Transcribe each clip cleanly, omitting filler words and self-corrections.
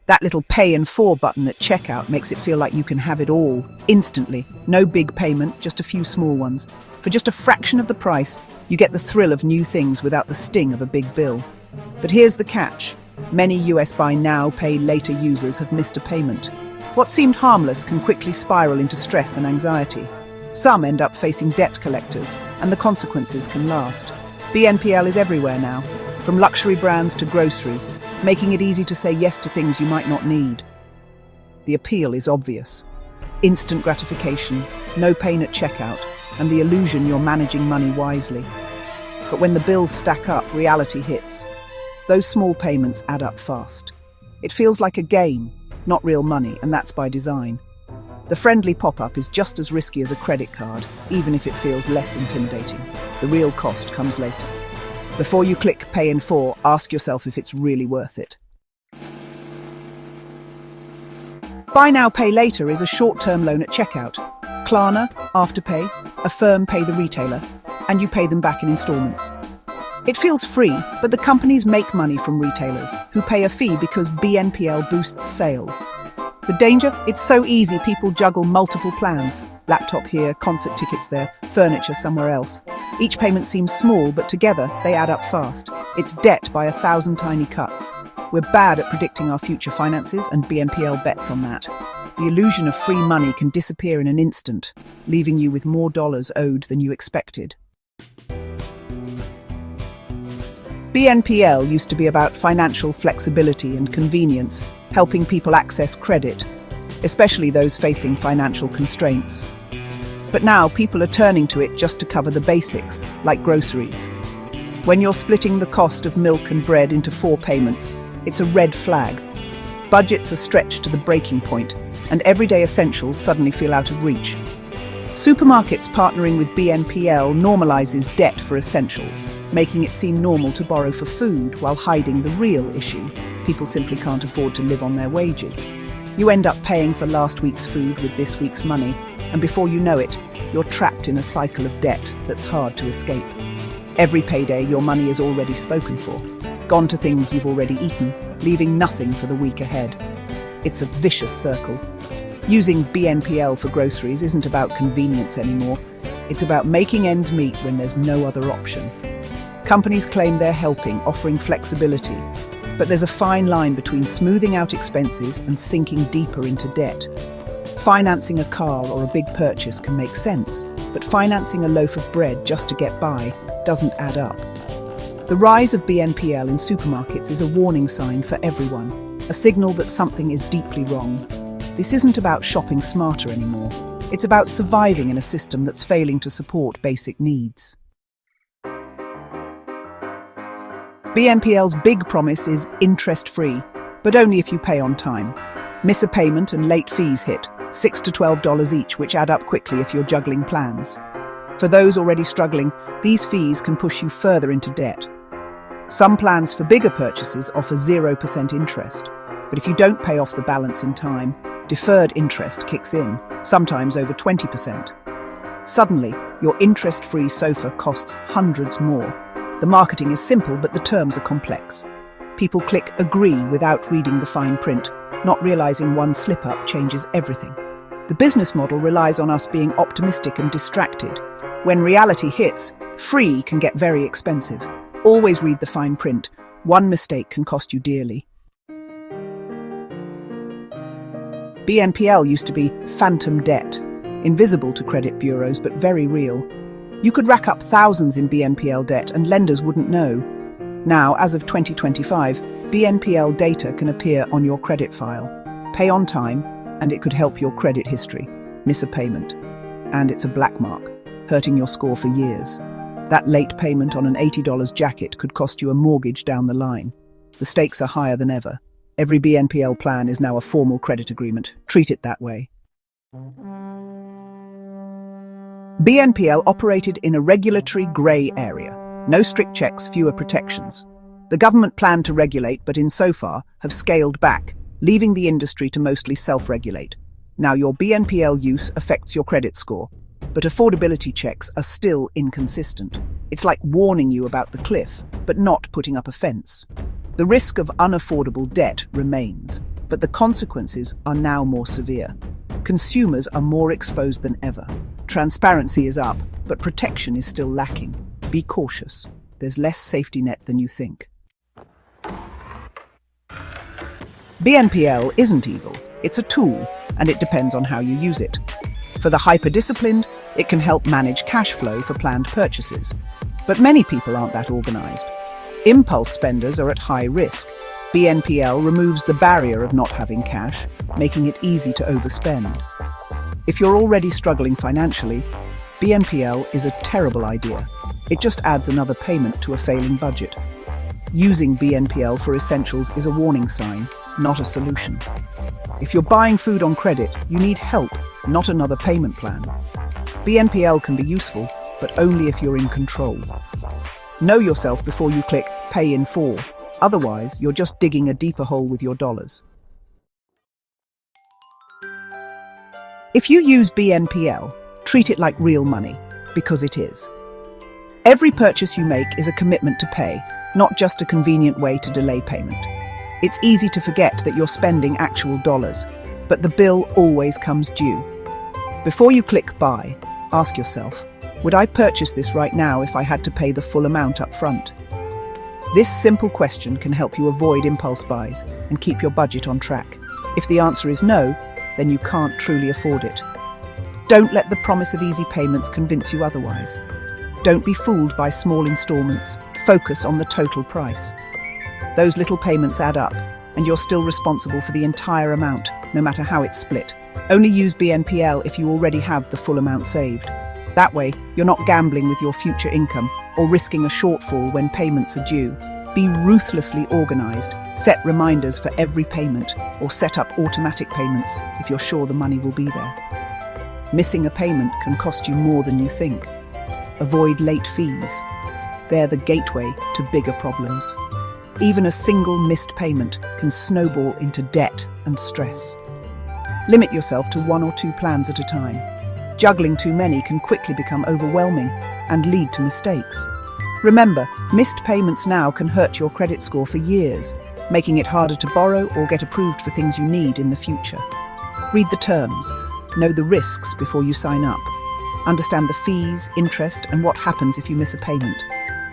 That little pay in 4 button at checkout makes it feel like you can have it all, instantly. No big payment, just a few small ones. For just a fraction of the price, you get the thrill of new things without the sting of a big bill. But here's the catch. Many US buy now, pay later users have missed a payment. What seemed harmless can quickly spiral into stress and anxiety. Some end up facing debt collectors, and the consequences can last. BNPL is everywhere now, from luxury brands to groceries, making it easy to say yes to things you might not need. The appeal is obvious. Instant gratification, no pain at checkout, and the illusion you're managing money wisely. But when the bills stack up, reality hits. Those small payments add up fast. It feels like a game, not real money, and that's by design. The friendly pop-up is just as risky as a credit card, even if it feels less intimidating. The real cost comes later. Before you click Pay in 4, ask yourself if it's really worth it. Buy now, pay later is a short-term loan at checkout. Klarna, Afterpay, Affirm pay the retailer, and you pay them back in installments. It feels free, but the companies make money from retailers, who pay a fee because BNPL boosts sales. The danger? It's so easy people juggle multiple plans. Laptop here, concert tickets there, furniture somewhere else. Each payment seems small, but together they add up fast. It's debt by 1,000 tiny cuts. We're bad at predicting our future finances, and BNPL bets on that. The illusion of free money can disappear in an instant, leaving you with more dollars owed than you expected. BNPL used to be about financial flexibility and convenience, helping people access credit, especially those facing financial constraints. But now people are turning to it just to cover the basics, like groceries. When you're splitting the cost of milk and bread into 4 payments, it's a red flag. Budgets are stretched to the breaking point, and everyday essentials suddenly feel out of reach. Supermarkets partnering with BNPL normalizes debt for essentials, making it seem normal to borrow for food while hiding the real issue. People simply can't afford to live on their wages. You end up paying for last week's food with this week's money, and before you know it, you're trapped in a cycle of debt that's hard to escape. Every payday, your money is already spoken for, gone to things you've already eaten, leaving nothing for the week ahead. It's a vicious circle. Using BNPL for groceries isn't about convenience anymore. It's about making ends meet when there's no other option. Companies claim they're helping, offering flexibility, but there's a fine line between smoothing out expenses and sinking deeper into debt. Financing a car or a big purchase can make sense, but financing a loaf of bread just to get by doesn't add up. The rise of BNPL in supermarkets is a warning sign for everyone, a signal that something is deeply wrong. This isn't about shopping smarter anymore. It's about surviving in a system that's failing to support basic needs. BNPL's big promise is interest-free, but only if you pay on time. Miss a payment and late fees hit, $6 to $12 each, which add up quickly if you're juggling plans. For those already struggling, these fees can push you further into debt. Some plans for bigger purchases offer 0% interest, but if you don't pay off the balance in time, deferred interest kicks in, sometimes over 20%. Suddenly, your interest-free sofa costs hundreds more. The marketing is simple, but the terms are complex. People click agree without reading the fine print, not realizing one slip-up changes everything. The business model relies on us being optimistic and distracted. When reality hits, free can get very expensive. Always read the fine print. One mistake can cost you dearly. BNPL used to be phantom debt, invisible to credit bureaus but very real. You could rack up thousands in BNPL debt and lenders wouldn't know. Now, as of 2025, BNPL data can appear on your credit file. Pay on time, and it could help your credit history. Miss a payment, and it's a black mark, hurting your score for years. That late payment on an $80 jacket could cost you a mortgage down the line. The stakes are higher than ever. Every BNPL plan is now a formal credit agreement. Treat it that way. BNPL operated in a regulatory grey area. No strict checks, fewer protections. The government planned to regulate, but insofar have scaled back, leaving the industry to mostly self-regulate. Now your BNPL use affects your credit score, but affordability checks are still inconsistent. It's like warning you about the cliff, but not putting up a fence. The risk of unaffordable debt remains, but the consequences are now more severe. Consumers are more exposed than ever. Transparency is up, but protection is still lacking. Be cautious. There's less safety net than you think. BNPL isn't evil. It's a tool, and it depends on how you use it. For the hyper-disciplined, it can help manage cash flow for planned purchases. But many people aren't that organized. Impulse spenders are at high risk. BNPL removes the barrier of not having cash, making it easy to overspend. If you're already struggling financially, BNPL is a terrible idea. It just adds another payment to a failing budget. Using BNPL for essentials is a warning sign, not a solution. If you're buying food on credit, you need help, not another payment plan. BNPL can be useful, but only if you're in control. Know yourself before you click Pay in 4. Otherwise, you're just digging a deeper hole with your dollars. If you use BNPL, treat it like real money, because it is. Every purchase you make is a commitment to pay, not just a convenient way to delay payment. It's easy to forget that you're spending actual dollars, but the bill always comes due. Before you click Buy, ask yourself, would I purchase this right now if I had to pay the full amount up front? This simple question can help you avoid impulse buys and keep your budget on track. If the answer is no, then you can't truly afford it. Don't let the promise of easy payments convince you otherwise. Don't be fooled by small installments. Focus on the total price. Those little payments add up, and you're still responsible for the entire amount, no matter how it's split. Only use BNPL if you already have the full amount saved. That way, you're not gambling with your future income or risking a shortfall when payments are due. Be ruthlessly organized. Set reminders for every payment, or set up automatic payments if you're sure the money will be there. Missing a payment can cost you more than you think. Avoid late fees. They're the gateway to bigger problems. Even a single missed payment can snowball into debt and stress. Limit yourself to 1 or 2 plans at a time. Juggling too many can quickly become overwhelming and lead to mistakes. Remember, missed payments now can hurt your credit score for years, making it harder to borrow or get approved for things you need in the future. Read the terms, know the risks before you sign up. Understand the fees, interest, and what happens if you miss a payment.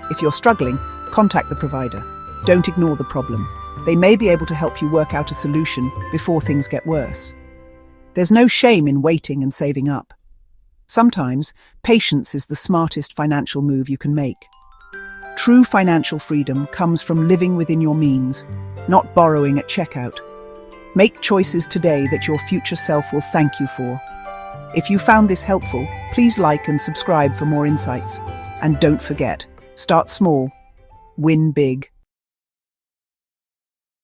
If you're struggling, contact the provider. Don't ignore the problem. They may be able to help you work out a solution before things get worse. There's no shame in waiting and saving up. Sometimes, patience is the smartest financial move you can make. True financial freedom comes from living within your means, not borrowing at checkout. Make choices today that your future self will thank you for. If you found this helpful, please like and subscribe for more insights. And don't forget, start small, win big.